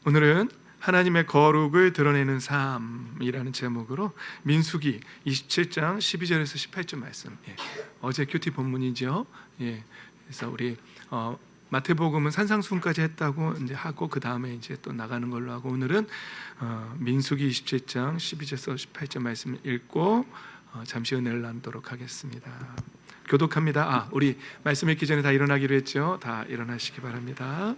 오늘은 하나님의 거룩을 드러내는 삶이라는 제목으로 민수기 27장 12절에서 18절 말씀. 어제 큐티 본문이죠. 그래서 우리 마태복음은 산상수훈까지 했다고 이제 하고 그 다음에 이제 또 나가는 걸로 하고, 오늘은 민수기 27장 12절에서 18절 말씀을 읽고 잠시 은혜를 나누도록 하겠습니다. 교독합니다. 우리 말씀 읽기 전에 다 일어나기로 했죠. 다 일어나시기 바랍니다.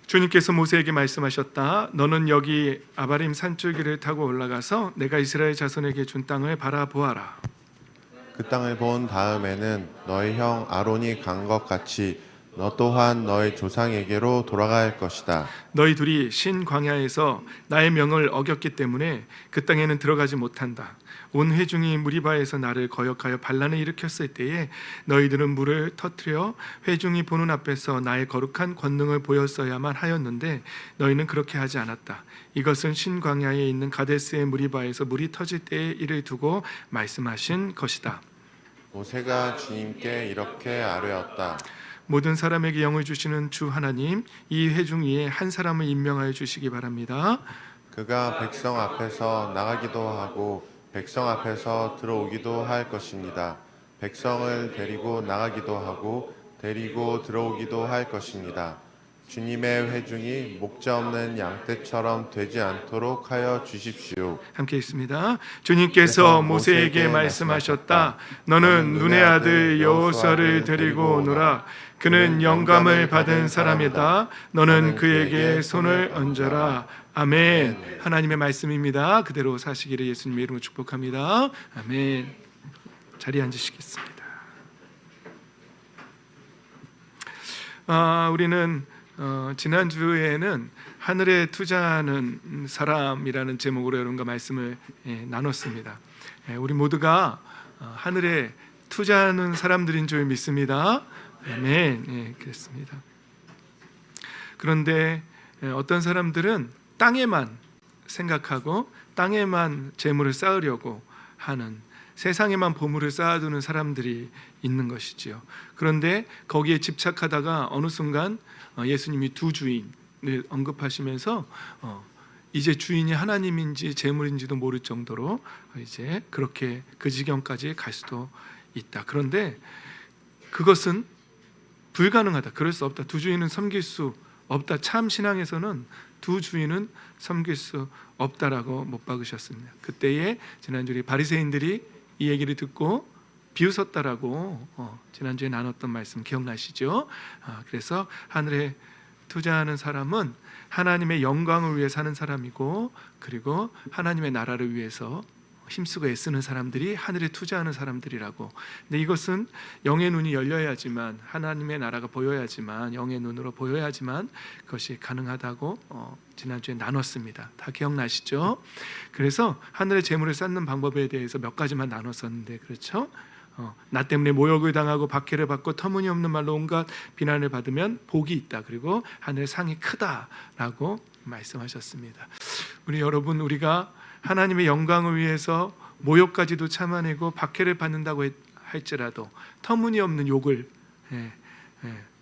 주님께서 모세에게 말씀하셨다. 너는 여기 아바림 산줄기를 타고 올라가서 내가 이스라엘 자손에게 준 땅을 바라보아라. 그 땅을 본 다음에는 너희 형 아론이 간 것 같이 너 또한 너희 조상에게로 돌아갈 것이다. 너희 둘이 신 광야에서 나의 명을 어겼기 때문에 그 땅에는 들어가지 못한다. 온 회중이 무리바에서 나를 거역하여 반란을 일으켰을 때에 너희들은 물을 터뜨려 회중이 보는 앞에서 나의 거룩한 권능을 보였어야만 하였는데 너희는 그렇게 하지 않았다. 이것은 신 광야에 있는 가데스의 무리바에서 물이 터질 때의 일을 두고 말씀하신 것이다. 모세가 주님께 이렇게 아뢰었다. 모든 사람에게 영을 주시는 주 하나님, 이 회중 위에 한 사람을 임명하여 주시기 바랍니다. 그가 백성 앞에서 나가기도 하고 백성 앞에서 들어오기도 할 것입니다. 백성을 데리고 나가기도 하고 데리고 들어오기도 할 것입니다. 주님의 회중이 목자 없는 양떼처럼 되지 않도록 하여 주십시오. 함께 읽습니다. 주님께서 모세에게 말씀하셨다. 너는 눈의 아들 여호수아를 데리고 오너라. 그는 영감을 받은 사람이다. 너는 그에게 손을 얹어라. 아멘. 하나님의 말씀입니다. 그대로 사시기를 예수님의 이름으로 축복합니다. 아멘. 자리에 앉으시겠습니다. 우리는 지난주에는 하늘에 투자하는 사람이라는 제목으로 여러분과 말씀을 나눴습니다. 우리 모두가 하늘에 투자하는 사람들인 줄 믿습니다. 아멘. 그렇습니다. 그런데 어떤 사람들은 땅에만 생각하고 땅에만 재물을 쌓으려고 하는, 세상에만 보물을 쌓아두는 사람들이 있는 것이지요. 그런데 거기에 집착하다가 어느 순간 예수님이 두 주인을 언급하시면서 이제 주인이 하나님인지 재물인지도 모를 정도로 이제 그렇게 그 지경까지 갈 수도 있다. 그런데 그것은 불가능하다. 그럴 수 없다. 두 주인은 섬길 수 없다. 참 신앙에서는 두 주인은 섬길 수 없다라고 못 박으셨습니다. 그때에 지난주에 바리새인들이 이 얘기를 듣고 비웃었다라고 지난주에 나눴던 말씀 기억나시죠? 그래서 하늘에 투자하는 사람은 하나님의 영광을 위해 사는 사람이고, 그리고 하나님의 나라를 위해서 힘쓰고 애쓰는 사람들이 하늘에 투자하는 사람들이라고. 근데 이것은 영의 눈이 열려야지만, 하나님의 나라가 보여야지만, 영의 눈으로 보여야지만 그것이 가능하다고 지난주에 나눴습니다. 다 기억나시죠? 그래서 하늘의 재물을 쌓는 방법에 대해서 몇 가지만 나눴었는데, 그렇죠? 나 때문에 모욕을 당하고 박해를 받고 터무니없는 말로 온갖 비난을 받으면 복이 있다. 그리고 하늘의 상이 크다라고 말씀하셨습니다. 우리 여러분, 우리가 하나님의 영광을 위해서 모욕까지도 참아내고 박해를 받는다고 할지라도, 터무니없는 욕을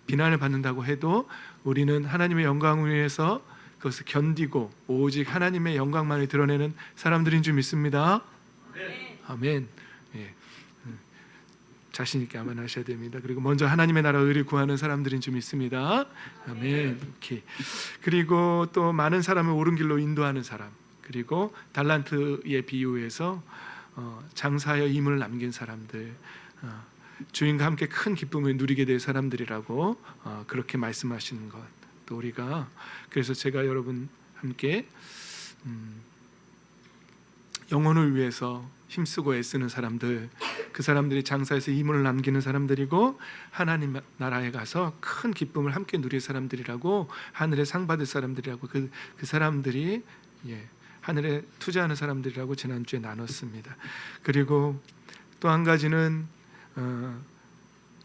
비난을 받는다고 해도 우리는 하나님의 영광을 위해서 그것을 견디고 오직 하나님의 영광만을 드러내는 사람들인 줄 믿습니다. 아멘. 자신 있게 아멘하셔야 됩니다. 그리고 먼저 하나님의 나라 의를 구하는 사람들인 줄 믿습니다. 아멘. 오케이. 그리고 또 많은 사람을 옳은 길로 인도하는 사람, 그리고 달란트의 비유에서 장사하여 이문을 남긴 사람들, 주인과 함께 큰 기쁨을 누리게 될 사람들이라고 그렇게 말씀하시는 것. 또 우리가, 그래서 제가 여러분 함께 영혼을 위해서 힘쓰고 애쓰는 사람들, 그 사람들이 장사해서 이문을 남기는 사람들이고 하나님 나라에 가서 큰 기쁨을 함께 누릴 사람들이라고, 하늘에 상 받을 사람들이라고, 그 사람들이 하늘에 투자하는 사람들이라고 지난주에 나눴습니다. 그리고 또 한 가지는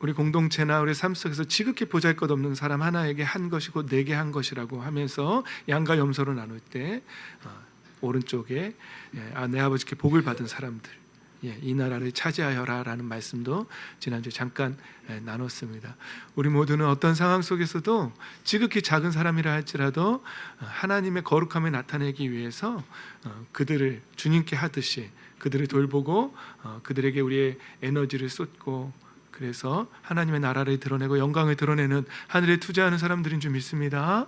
우리 공동체나 우리 삶 속에서 지극히 보잘것없는 사람 하나에게 한 것이고 내게 한 것이라고 하면서 양과 염소로 나눌 때 오른쪽에 내 아버지께 복을 받은 사람들, 이 나라를 차지하여라라는 말씀도 지난주에 잠깐 나눴습니다. 우리 모두는 어떤 상황 속에서도 지극히 작은 사람이라 할지라도 하나님의 거룩함을 나타내기 위해서 그들을 주님께 하듯이 그들을 돌보고 그들에게 우리의 에너지를 쏟고, 그래서 하나님의 나라를 드러내고 영광을 드러내는 하늘에 투자하는 사람들인 줄 믿습니다.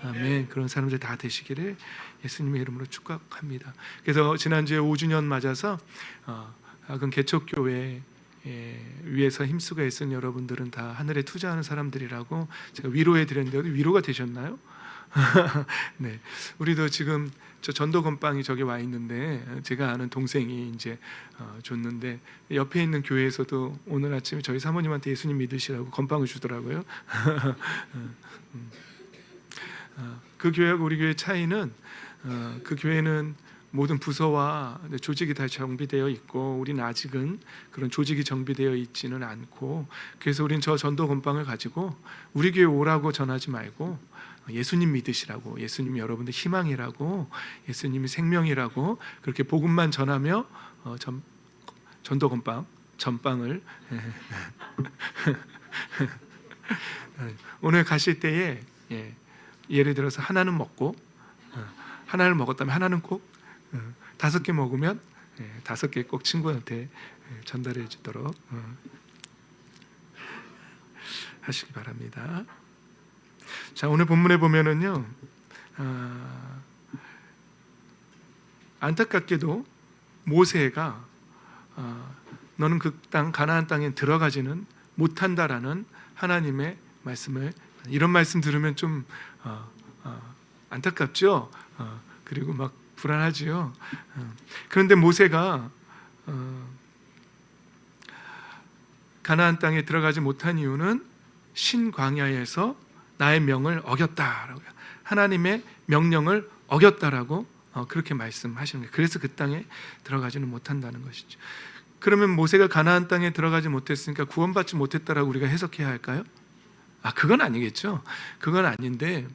아멘. 그런 사람들 다 되시기를 예수님의 이름으로 축복합니다. 그래서 지난주에 5주년 맞아서 작은 개척교회 위에서 힘쓰고 애쓴 여러분들은 다 하늘에 투자하는 사람들이라고 제가 위로해 드렸는데 위로가 되셨나요? 네, 우리도 지금 저 전도 건빵이 저기 와 있는데 제가 아는 동생이 이제 줬는데 옆에 있는 교회에서도 오늘 아침에 저희 사모님한테 예수님 믿으시라고 건빵을 주더라고요. 그 교회하고 우리 교회 차이는 그 교회는 모든 부서와 조직이 다 정비되어 있고 우리는 아직은 그런 조직이 정비되어 있지는 않고, 그래서 우리는 저 전도 건빵을 가지고 우리 교회 오라고 전하지 말고 예수님 믿으시라고, 예수님이 여러분들 희망이라고, 예수님이 생명이라고 그렇게 복음만 전하며 전도 건빵 전빵을 오늘 가실 때에 예를 들어서 하나는 먹고 하나를 먹었다면 하나는 꼭 5개 먹으면 5개 꼭 친구한테 전달해 주도록 하시기 바랍니다. 자, 오늘 본문에 보면은요, 안타깝게도 모세가 너는 그 땅 가나안 땅에 들어가지는 못한다라는 하나님의 말씀을, 이런 말씀 들으면 좀 안타깝죠. 그리고 막 불안하지요. 그런데 모세가 가나안 땅에 들어가지 못한 이유는 신광야에서 나의 명을 어겼다라고, 하나님의 명령을 어겼다라고 그렇게 말씀하시는 거예요. 그래서 그 땅에 들어가지는 못한다는 것이죠. 그러면 모세가 가나안 땅에 들어가지 못했으니까 구원받지 못했다라고 우리가 해석해야 할까요? 그건 아니겠죠. 그건 아닌데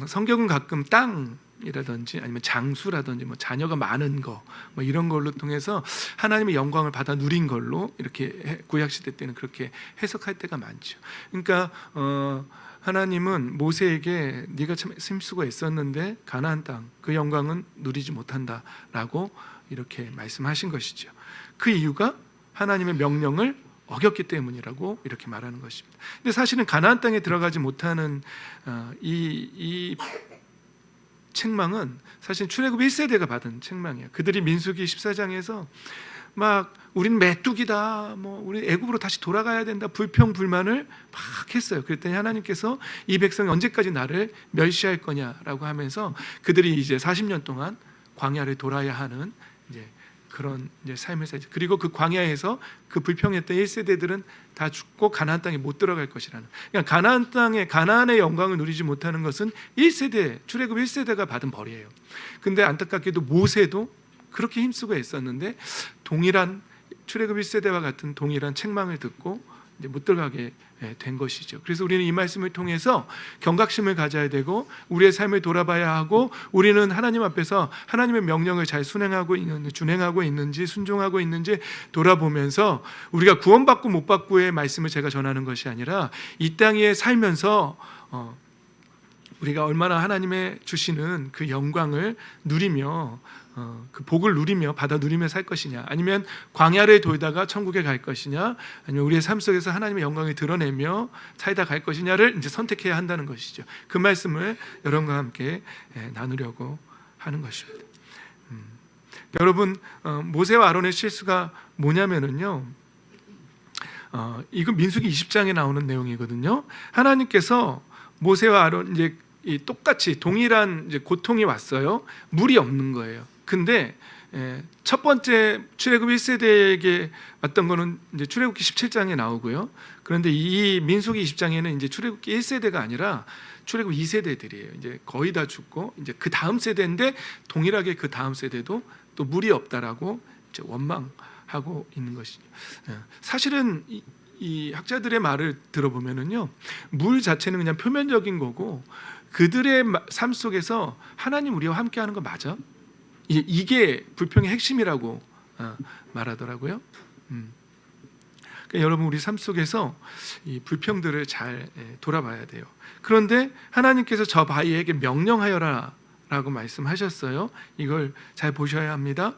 성경은 가끔 땅이라든지 아니면 장수라든지 뭐 자녀가 많은 거 뭐 이런 걸로 통해서 하나님의 영광을 받아 누린 걸로 이렇게 구약 시대 때는 그렇게 해석할 때가 많죠. 그러니까 하나님은 모세에게 네가 참 힘쓰고 애썼는데 가나안 땅 그 영광은 누리지 못한다라고 이렇게 말씀하신 것이죠. 그 이유가 하나님의 명령을 어겼기 때문이라고 이렇게 말하는 것입니다. 근데 사실은 가나안 땅에 들어가지 못하는 이 책망은 사실 출애굽 1세대가 받은 책망이에요. 그들이 민수기 14장에서 막 우린 메뚜기다, 뭐 우리 애굽으로 다시 돌아가야 된다, 불평불만을 막 했어요. 그랬더니 하나님께서 이 백성이 언제까지 나를 멸시할 거냐라고 하면서 그들이 이제 40년 동안 광야를 돌아야 하는 이제 그런 이제 삶을 살죠. 그리고 그 광야에서 그 불평했던 1세대들은 다 죽고 가나안 땅에 못 들어갈 것이라는. 그러니까 가나안 땅에 가나안의 영광을 누리지 못하는 것은 1세대 출애굽 1세대가 받은 벌이에요. 근데 안타깝게도 모세도 그렇게 힘쓰고 애썼는데 동일한 출애굽 1세대와 같은 동일한 책망을 듣고 이제 못 들어가게 된 것이죠. 그래서 우리는 이 말씀을 통해서 경각심을 가져야 되고 우리의 삶을 돌아봐야 하고, 우리는 하나님 앞에서 하나님의 명령을 잘 준행하고 있는지 순종하고 있는지 돌아보면서, 우리가 구원받고 못 받고의 말씀을 제가 전하는 것이 아니라 이 땅에 살면서 우리가 얼마나 하나님의 주시는 그 영광을 누리며 그 복을 누리며 받아 누리며 살 것이냐, 아니면 광야를 돌다가 천국에 갈 것이냐, 아니면 우리의 삶 속에서 하나님의 영광을 드러내며 살다 갈 것이냐를 이제 선택해야 한다는 것이죠. 그 말씀을 여러분과 함께 나누려고 하는 것입니다. 여러분, 모세와 아론의 실수가 뭐냐면은요, 이거 민수기 20장에 나오는 내용이거든요. 하나님께서 모세와 아론 이제 똑같이 동일한 이제 고통이 왔어요. 물이 없는 거예요. 근데 첫 번째 출애굽 1세대에게 왔던 거는 이제 출애굽기 17장에 나오고요. 그런데 이 민수기 20장에는 이제 출애굽기 1세대가 아니라 출애굽 2세대들이에요. 이제 거의 다 죽고 이제 그 다음 세대인데 동일하게 그 다음 세대도 또 물이 없다라고 이제 원망하고 있는 것이죠. 사실은 이 학자들의 말을 들어보면은요, 물 자체는 그냥 표면적인 거고 그들의 삶 속에서 하나님 우리와 함께하는 거 맞아? 이게 불평의 핵심이라고 말하더라고요. 그러니까 여러분 우리 삶 속에서 이 불평들을 잘 돌아봐야 돼요. 그런데 하나님께서 저 바위에게 명령하여라 라고 말씀하셨어요. 이걸 잘 보셔야 합니다.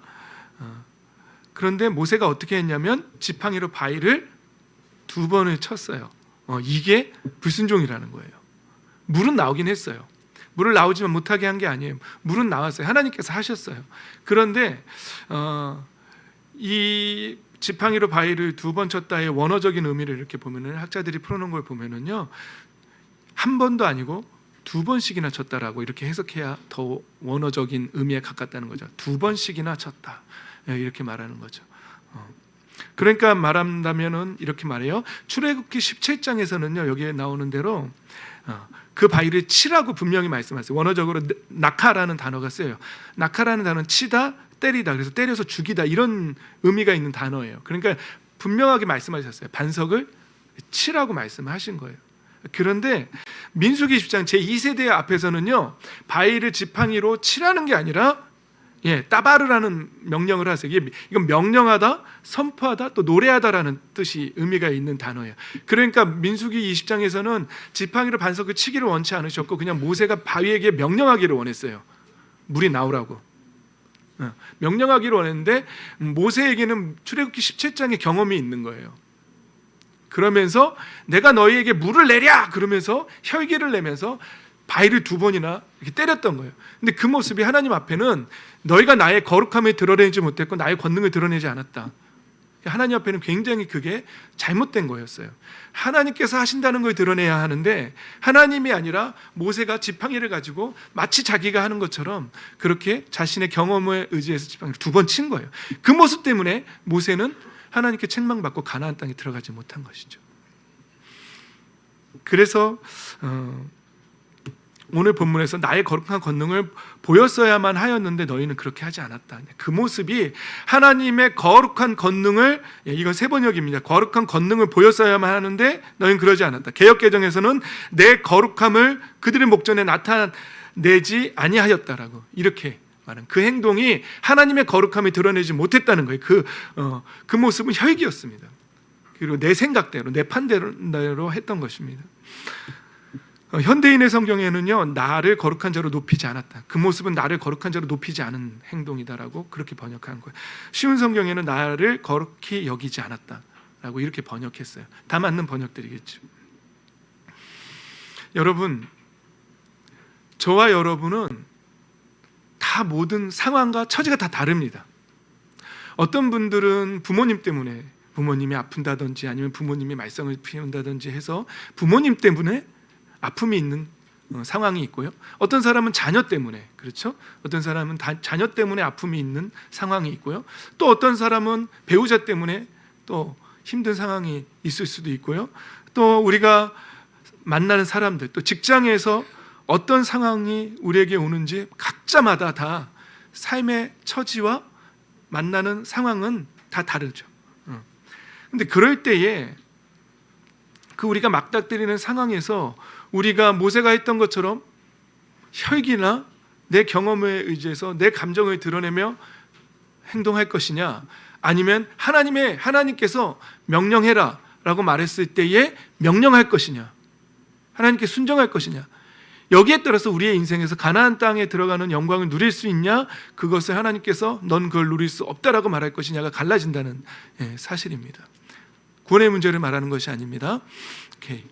그런데 모세가 어떻게 했냐면 지팡이로 바위를 2번을 쳤어요. 이게 불순종이라는 거예요. 물은 나오긴 했어요. 물을 나오지만 못하게 한 게 아니에요. 물은 나왔어요. 하나님께서 하셨어요. 그런데 이 지팡이로 바위를 2번 쳤다의 원어적인 의미를 이렇게 보면은 학자들이 풀어놓은 걸 보면은요, 한 번도 아니고 2번씩이나 쳤다라고 이렇게 해석해야 더 원어적인 의미에 가깝다는 거죠. 2번씩이나 쳤다 이렇게 말하는 거죠. 그러니까 말한다면은 이렇게 말해요. 출애굽기 17장에서는요 여기에 나오는 대로 그 바위를 치라고 분명히 말씀하세요. 원어적으로 낙하라는 단어가 쓰여요. 낙하라는 단어는 치다, 때리다. 그래서 때려서 죽이다 이런 의미가 있는 단어예요. 그러니까 분명하게 말씀하셨어요. 반석을 치라고 말씀하신 거예요. 그런데 민수기 20장 제2세대 앞에서는요 바위를 지팡이로 치라는 게 아니라 따바르라는 명령을 하세요. 이건 명령하다, 선포하다, 또 노래하다라는 뜻이 의미가 있는 단어예요. 그러니까 민수기 20장에서는 지팡이로 반석을 치기를 원치 않으셨고 그냥 모세가 바위에게 명령하기를 원했어요. 물이 나오라고 명령하기를 원했는데 모세에게는 출애굽기 17장의 경험이 있는 거예요. 그러면서 내가 너희에게 물을 내랴 그러면서 혈기를 내면서 바위를 2번이나 이렇게 때렸던 거예요. 근데 그 모습이 하나님 앞에는 너희가 나의 거룩함을 드러내지 못했고 나의 권능을 드러내지 않았다. 하나님 앞에는 굉장히 그게 잘못된 거였어요. 하나님께서 하신다는 걸 드러내야 하는데 하나님이 아니라 모세가 지팡이를 가지고 마치 자기가 하는 것처럼 그렇게 자신의 경험에 의지해서 지팡이를 2번 친 거예요. 그 모습 때문에 모세는 하나님께 책망받고 가나안 땅에 들어가지 못한 것이죠. 그래서 오늘 본문에서 나의 거룩한 권능을 보였어야만 하였는데 너희는 그렇게 하지 않았다. 그 모습이 하나님의 거룩한 권능을, 이건 세번역입니다. 거룩한 권능을 보였어야만 하는데 너희는 그러지 않았다. 개역개정에서는 내 거룩함을 그들의 목전에 나타내지 아니하였다라고 이렇게 말한 그 행동이 하나님의 거룩함을 드러내지 못했다는 거예요. 그 모습은 혈기였습니다. 그리고 내 생각대로, 내 판대로 했던 것입니다. 현대인의 성경에는요 나를 거룩한 자로 높이지 않았다. 그 모습은 나를 거룩한 자로 높이지 않은 행동이다라고 그렇게 번역한 거예요. 쉬운 성경에는 나를 거룩히 여기지 않았다라고 이렇게 번역했어요. 다 맞는 번역들이겠죠. 여러분, 저와 여러분은 다 모든 상황과 처지가 다 다릅니다. 어떤 분들은 부모님 때문에 부모님이 아픈다든지 아니면 부모님이 말썽을 피운다든지 해서 부모님 때문에 아픔이 있는 상황이 있고요. 어떤 사람은 자녀 때문에, 그렇죠? 어떤 사람은 자녀 때문에 아픔이 있는 상황이 있고요. 또 어떤 사람은 배우자 때문에 또 힘든 상황이 있을 수도 있고요. 또 우리가 만나는 사람들, 또 직장에서 어떤 상황이 우리에게 오는지 각자마다 다 삶의 처지와 만나는 상황은 다 다르죠. 근데 그럴 때에 그 우리가 맞닥뜨리는 상황에서 우리가 모세가 했던 것처럼 혈기나 내 경험에 의지해서 내 감정을 드러내며 행동할 것이냐, 아니면 하나님께서 명령해라 라고 말했을 때에 명령할 것이냐, 하나님께 순종할 것이냐, 여기에 따라서 우리의 인생에서 가나안 땅에 들어가는 영광을 누릴 수 있냐, 그것을 하나님께서 넌 그걸 누릴 수 없다라고 말할 것이냐가 갈라진다는 사실입니다. 구원의 문제를 말하는 것이 아닙니다. 오케이.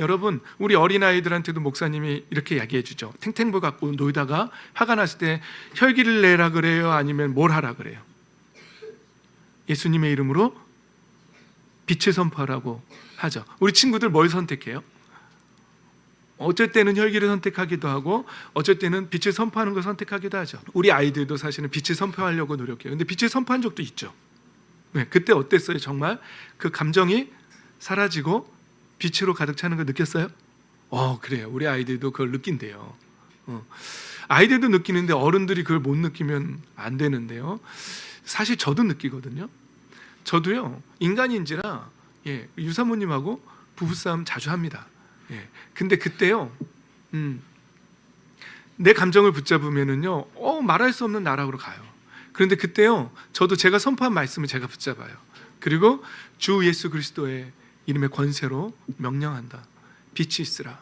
여러분, 우리 어린아이들한테도 목사님이 이렇게 이야기해 주죠. 탱탱볼 갖고 놀다가 화가 났을 때 혈기를 내라 그래요? 아니면 뭘 하라 그래요? 예수님의 이름으로 빛을 선포하라고 하죠. 우리 친구들 뭘 선택해요? 어쩔 때는 혈기를 선택하기도 하고 어쩔 때는 빛을 선포하는 걸 선택하기도 하죠. 우리 아이들도 사실은 빛을 선포하려고 노력해요. 근데 빛을 선포한 적도 있죠. 네, 그때 어땠어요? 정말 그 감정이 사라지고 빛으로 가득 차는 걸 느꼈어요? 그래요. 우리 아이들도 그걸 느낀대요. 아이들도 느끼는데 어른들이 그걸 못 느끼면 안 되는데요. 사실 저도 느끼거든요. 저도요, 인간인지라 유사모님하고 부부싸움 자주 합니다. 근데 그때요, 내 감정을 붙잡으면은요, 말할 수 없는 나락으로 가요. 그런데 그때요, 저도 제가 선포한 말씀을 제가 붙잡아요. 그리고 주 예수 그리스도의 이름의 권세로 명령한다. 빛이 있으라.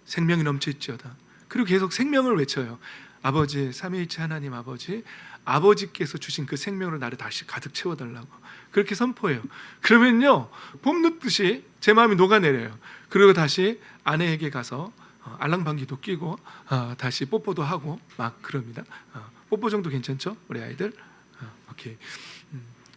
생명이 넘칠지어다. 그리고 계속 생명을 외쳐요. 아버지, 삼위일체 하나님 아버지, 아버지께서 주신 그 생명으로 나를 다시 가득 채워달라고 그렇게 선포해요. 그러면요, 봄 눕듯이 제 마음이 녹아내려요. 그리고 다시 아내에게 가서 알랑방귀도 끼고 다시 뽀뽀도 하고 막 그럽니다. 뽀뽀 정도 괜찮죠? 우리 아이들? 오케이.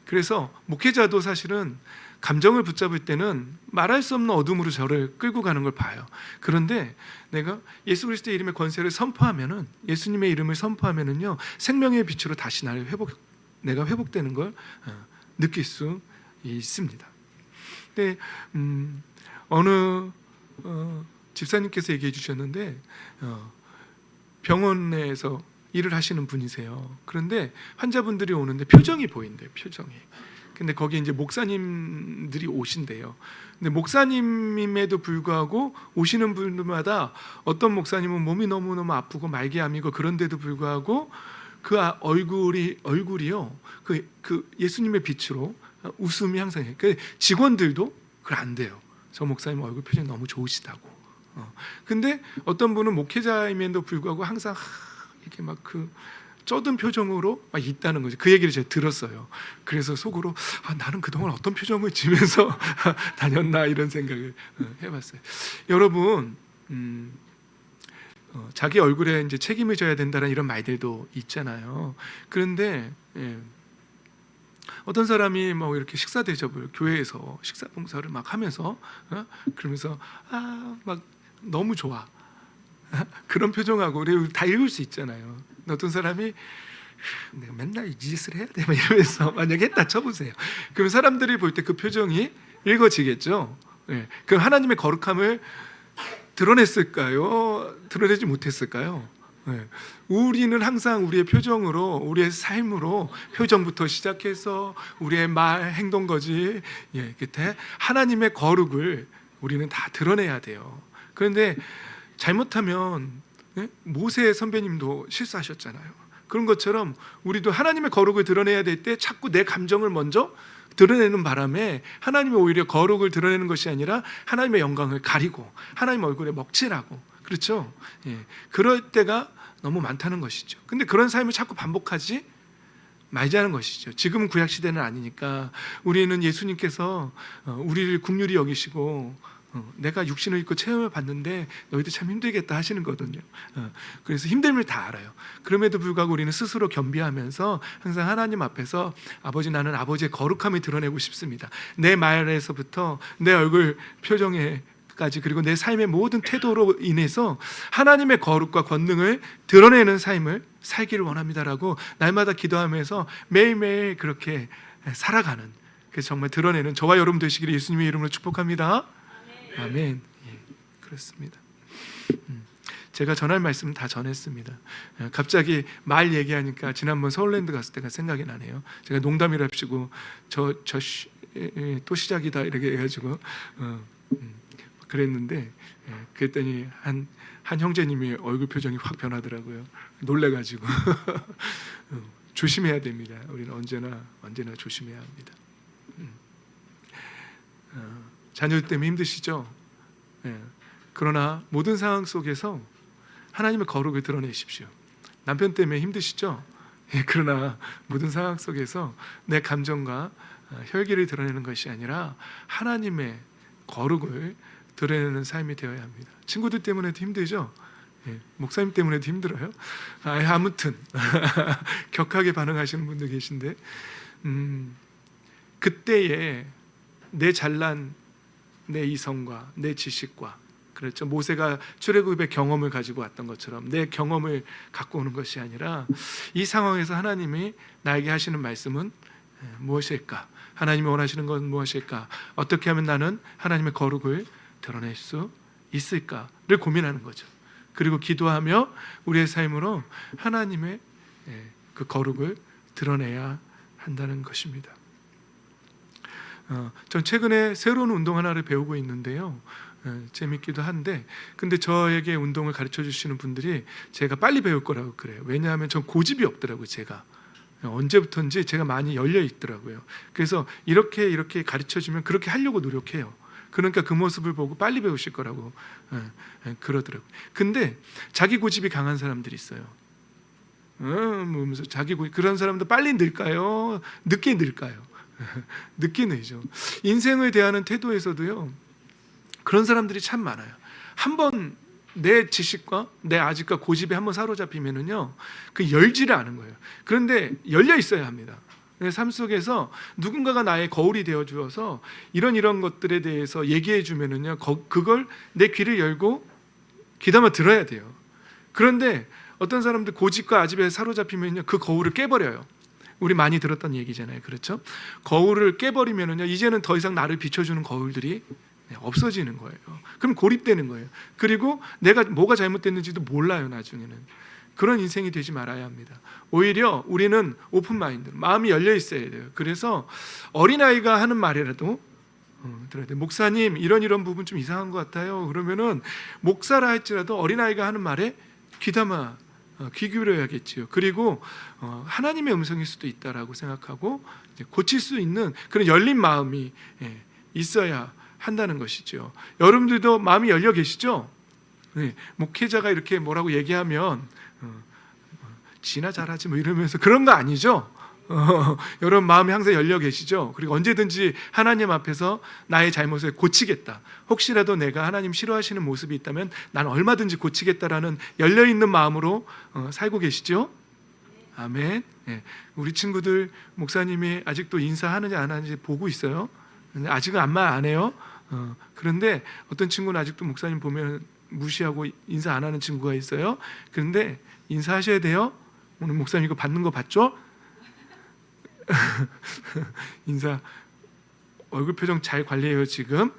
그래서 목회자도 사실은 감정을 붙잡을 때는 말할 수 없는 어둠으로 저를 끌고 가는 걸 봐요. 그런데 내가 예수 그리스도의 이름의 권세를 선포하면은, 예수님의 이름을 선포하면은요, 생명의 빛으로 다시 내가 회복되는 걸 느낄 수 있습니다. 근데 어느 집사님께서 얘기해 주셨는데 병원에서 일을 하시는 분이세요. 그런데 환자분들이 오는데 표정이 보인대요. 표정이. 근데 거기 이제 목사님들이 오신대요. 근데 목사님임에도 불구하고 오시는 분들마다 어떤 목사님은 몸이 너무너무 아프고 말기암이고 그런데도 불구하고 그 얼굴이요, 그 예수님의 빛으로 웃음이 항상 해요. 그 직원들도 그걸 안 돼요. 저 목사님 얼굴 표정이 너무 좋으시다고. 근데 어떤 분은 목회자임에도 불구하고 항상 이렇게 막 그 쩌든 표정으로 막 있다는 거죠. 그 얘기를 제가 들었어요. 그래서 속으로 나는 그동안 어떤 표정을 지면서 다녔나 이런 생각을 해봤어요. 여러분, 자기 얼굴에 이제 책임을 져야 된다는 이런 말들도 있잖아요. 그런데 어떤 사람이 뭐 이렇게 식사 대접을 교회에서 식사 봉사를 막 하면서 그러면서 막 너무 좋아 그런 표정하고 우리 다 읽을 수 있잖아요. 어떤 사람이 내가 맨날 이 짓을 해야 돼 막 이러면서 만약에 했다 쳐보세요. 그럼 사람들이 볼 때 그 표정이 읽어지겠죠. 그럼 하나님의 거룩함을 드러냈을까요? 드러내지 못했을까요? 우리는 항상 우리의 표정으로, 우리의 삶으로, 표정부터 시작해서 우리의 말, 행동거지 끝에 하나님의 거룩을 우리는 다 드러내야 돼요. 그런데 잘못하면 모세 선배님도 실수하셨잖아요. 그런 것처럼 우리도 하나님의 거룩을 드러내야 될 때 자꾸 내 감정을 먼저 드러내는 바람에 하나님의 오히려 거룩을 드러내는 것이 아니라 하나님의 영광을 가리고 하나님 얼굴에 먹칠하고, 그렇죠? 그럴 때가 너무 많다는 것이죠. 근데 그런 삶을 자꾸 반복하지 말자는 것이죠. 지금은 구약 시대는 아니니까 우리는 예수님께서 우리를 긍휼히 여기시고 내가 육신을 입고 체험을 봤는데 너희들 참 힘들겠다 하시는 거거든요. 그래서 힘듦을 다 알아요. 그럼에도 불구하고 우리는 스스로 겸비하면서 항상 하나님 앞에서 아버지, 나는 아버지의 거룩함을 드러내고 싶습니다. 내 말에서부터 내 얼굴 표정에까지, 그리고 내 삶의 모든 태도로 인해서 하나님의 거룩과 권능을 드러내는 삶을 살기를 원합니다라고 날마다 기도하면서 매일매일 그렇게 살아가는, 그래서 정말 드러내는 저와 여러분 되시기를 예수님의 이름으로 축복합니다. 아멘. 그렇습니다. 제가 전할 말씀 다 전했습니다. 갑자기 말 얘기하니까 지난번 서울랜드 갔을 때가 생각이 나네요. 제가 농담이랍시고 또 시작이다 이렇게 해가지고 그랬는데 그랬더니 한 형제님이 얼굴 표정이 확 변하더라고요. 놀래가지고 조심해야 됩니다. 우리는 언제나 조심해야 합니다. 자녀들 때문에 힘드시죠? 그러나 모든 상황 속에서 하나님의 거룩을 드러내십시오. 남편 때문에 힘드시죠? 그러나 모든 상황 속에서 내 감정과 혈기를 드러내는 것이 아니라 하나님의 거룩을 드러내는 삶이 되어야 합니다. 친구들 때문에도 힘들죠? 목사님 때문에도 힘들어요? 아무튼 격하게 반응하시는 분들 계신데 그때에 내 잘난 내 이성과 내 지식과, 그렇죠, 모세가 출애굽의 경험을 가지고 왔던 것처럼 내 경험을 갖고 오는 것이 아니라 이 상황에서 하나님이 나에게 하시는 말씀은 무엇일까? 하나님이 원하시는 건 무엇일까? 어떻게 하면 나는 하나님의 거룩을 드러낼 수 있을까를 고민하는 거죠. 그리고 기도하며 우리의 삶으로 하나님의 그 거룩을 드러내야 한다는 것입니다. 전 최근에 새로운 운동 하나를 배우고 있는데요. 재밌기도 한데, 근데 저에게 운동을 가르쳐 주시는 분들이 제가 빨리 배울 거라고 그래요. 왜냐하면 전 고집이 없더라고요. 제가 언제부턴지 제가 많이 열려 있더라고요. 그래서 이렇게 가르쳐주면 그렇게 하려고 노력해요. 그러니까 그 모습을 보고 빨리 배우실 거라고 그러더라고요. 근데 자기 고집이 강한 사람들이 있어요. 그런 사람도 빨리 늘까요? 늦게 늘까요? 늦게 늘죠. 인생을 대하는 태도에서도요, 그런 사람들이 참 많아요. 한번 내 지식과 내 아직과 고집에 한번 사로잡히면은요, 그 열지를 않은 거예요. 그런데 열려 있어야 합니다. 삶 속에서 누군가가 나의 거울이 되어 주어서 이런 것들에 대해서 얘기해 주면은요, 그걸 내 귀를 열고 귀담아 들어야 돼요. 그런데 어떤 사람들 고집과 아집에 사로잡히면요, 그 거울을 깨버려요. 우리 많이 들었던 얘기잖아요, 그렇죠? 거울을 깨버리면은요, 이제는 더 이상 나를 비춰주는 거울들이 없어지는 거예요. 그럼 고립되는 거예요. 그리고 내가 뭐가 잘못됐는지도 몰라요, 나중에는. 그런 인생이 되지 말아야 합니다. 오히려 우리는 오픈 마인드, 마음이 열려 있어야 돼요. 그래서 어린아이가 하는 말이라도 들어야 돼요. 목사님, 이런 부분 좀 이상한 것 같아요. 그러면은 목사라 할지라도 어린아이가 하는 말에 귀담아 귀 기울여야겠지요. 그리고 하나님의 음성일 수도 있다라고 생각하고 이제 고칠 수 있는 그런 열린 마음이 있어야 한다는 것이죠. 여러분들도 마음이 열려 계시죠? 네, 목회자가 이렇게 뭐라고 얘기하면 지나 잘하지 뭐 이러면서 그런 거 아니죠? 여러분 마음이 항상 열려 계시죠? 그리고 언제든지 하나님 앞에서 나의 잘못을 고치겠다. 혹시라도 내가 하나님 싫어하시는 모습이 있다면 난 얼마든지 고치겠다라는 열려있는 마음으로 살고 계시죠? 아멘. 네. 우리 친구들 목사님이 아직도 인사하느냐 안 하는지 보고 있어요. 근데 아직은 아무 말 안 해요. 그런데 어떤 친구는 아직도 목사님 보면 무시하고 인사 안 하는 친구가 있어요. 그런데 인사하셔야 돼요. 오늘 목사님 이거 받는 거 봤죠? 인사 얼굴 표정 잘 관리해요 지금.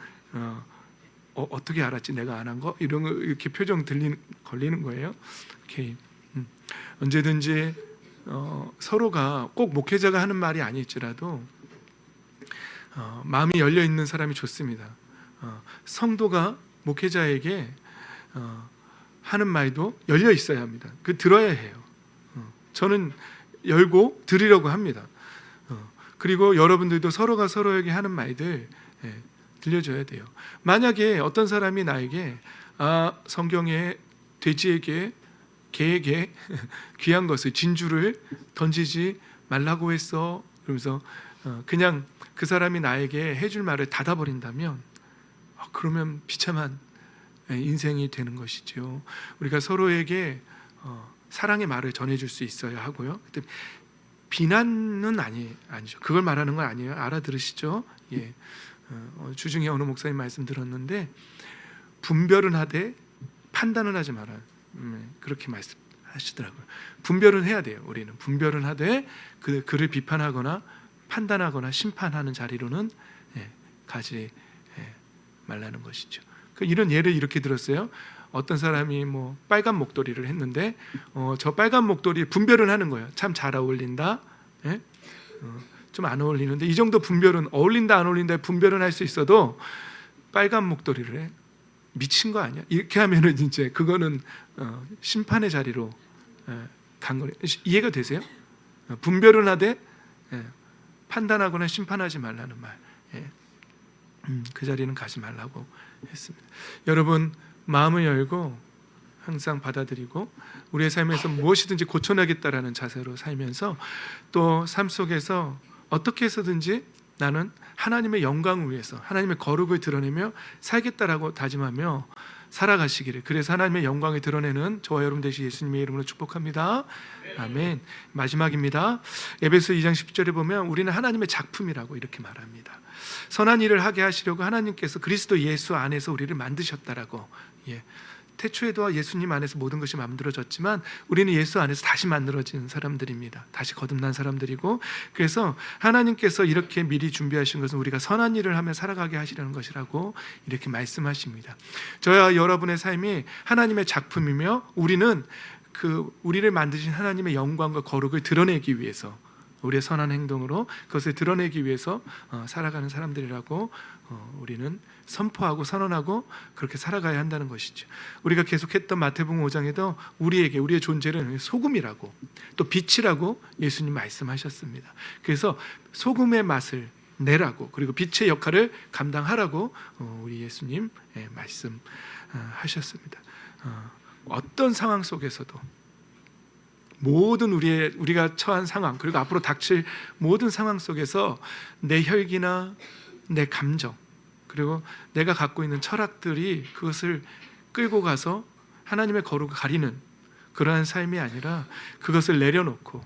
어떻게 알았지 내가 안 한 거? 이런 거 이렇게 표정 걸리는 거예요. 오케이. 언제든지 서로가 꼭 목회자가 하는 말이 아닐지라도 마음이 열려 있는 사람이 좋습니다. 성도가 목회자에게 하는 말도 열려 있어야 합니다. 그 들어야 해요. 저는 열고 들으려고 합니다. 그리고 여러분들도 서로가 서로에게 하는 말들 들려줘야 돼요. 만약에 어떤 사람이 나에게 성경에 돼지에게 개에게 귀한 것을 진주를 던지지 말라고 했어 그러면서 그냥 그 사람이 나에게 해줄 말을 닫아버린다면 그러면 비참한 인생이 되는 것이죠. 우리가 서로에게 사랑의 말을 전해줄 수 있어야 하고요. 비난은 아니죠. 그걸 말하는 건 아니에요. 알아들으시죠? 예. 주중에 어느 목사님 말씀 들었는데 분별은 하되 판단은 하지 마라. 그렇게 말씀하시더라고요. 분별은 해야 돼요. 우리는 분별은 하되 그를 비판하거나 판단하거나 심판하는 자리로는 가지 말라는 것이죠. 이런 예를 이렇게 들었어요. 어떤 사람이 뭐 빨간 목도리를 했는데 저 빨간 목도리 분별은 하는 거예요. 참 잘 어울린다. 예? 좀 안 어울리는데 이 정도 분별은 어울린다 안 어울린다 분별은 할 수 있어도 빨간 목도리를 해. 미친 거 아니야? 이렇게 하면은 이제 그거는 심판의 자리로 간 거예요. 이해가 되세요? 분별은 하되 판단하거나 심판하지 말라는 말. 그 자리는 가지 말라고 했습니다. 여러분 마음을 열고 항상 받아들이고 우리의 삶에서 무엇이든지 고쳐내겠다라는 자세로 살면서 또 삶 속에서 어떻게 해서든지 나는 하나님의 영광을 위해서 하나님의 거룩을 드러내며 살겠다라고 다짐하며 살아가시기를. 그래서 하나님의 영광을 드러내는 저와 여러분 되시 예수님의 이름으로 축복합니다. 아멘. 마지막입니다. 에베소 2장 10절에 보면 우리는 하나님의 작품이라고 이렇게 말합니다. 선한 일을 하게 하시려고 하나님께서 그리스도 예수 안에서 우리를 만드셨다라고. 태초에도 예수님 안에서 모든 것이 만들어졌지만 우리는 예수 안에서 다시 만들어진 사람들입니다. 다시 거듭난 사람들이고, 그래서 하나님께서 이렇게 미리 준비하신 것은 우리가 선한 일을 하며 살아가게 하시려는 것이라고 이렇게 말씀하십니다. 저와 여러분의 삶이 하나님의 작품이며 우리는 우리를 만드신 하나님의 영광과 거룩을 드러내기 위해서 우리의 선한 행동으로 그것을 드러내기 위해서 살아가는 사람들이라고 우리는 선포하고 선언하고 그렇게 살아가야 한다는 것이죠. 우리가 계속했던 마태복음 5장에도 우리의 존재는 소금이라고 또 빛이라고 예수님 말씀하셨습니다. 그래서 소금의 맛을 내라고 그리고 빛의 역할을 감당하라고 우리 예수님 말씀하셨습니다. 어떤 상황 속에서도 모든 우리가 처한 상황 그리고 앞으로 닥칠 모든 상황 속에서 내 혈기나 내 감정 그리고 내가 갖고 있는 철학들이 그것을 끌고 가서 하나님의 거룩을 가리는 그러한 삶이 아니라 그것을 내려놓고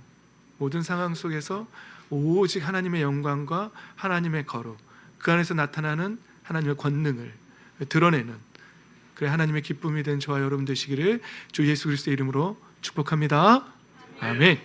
모든 상황 속에서 오직 하나님의 영광과 하나님의 거룩 그 안에서 나타나는 하나님의 권능을 드러내는 그래 하나님의 기쁨이 된 저와 여러분 되시기를 주 예수 그리스도의 이름으로 축복합니다. 아멘.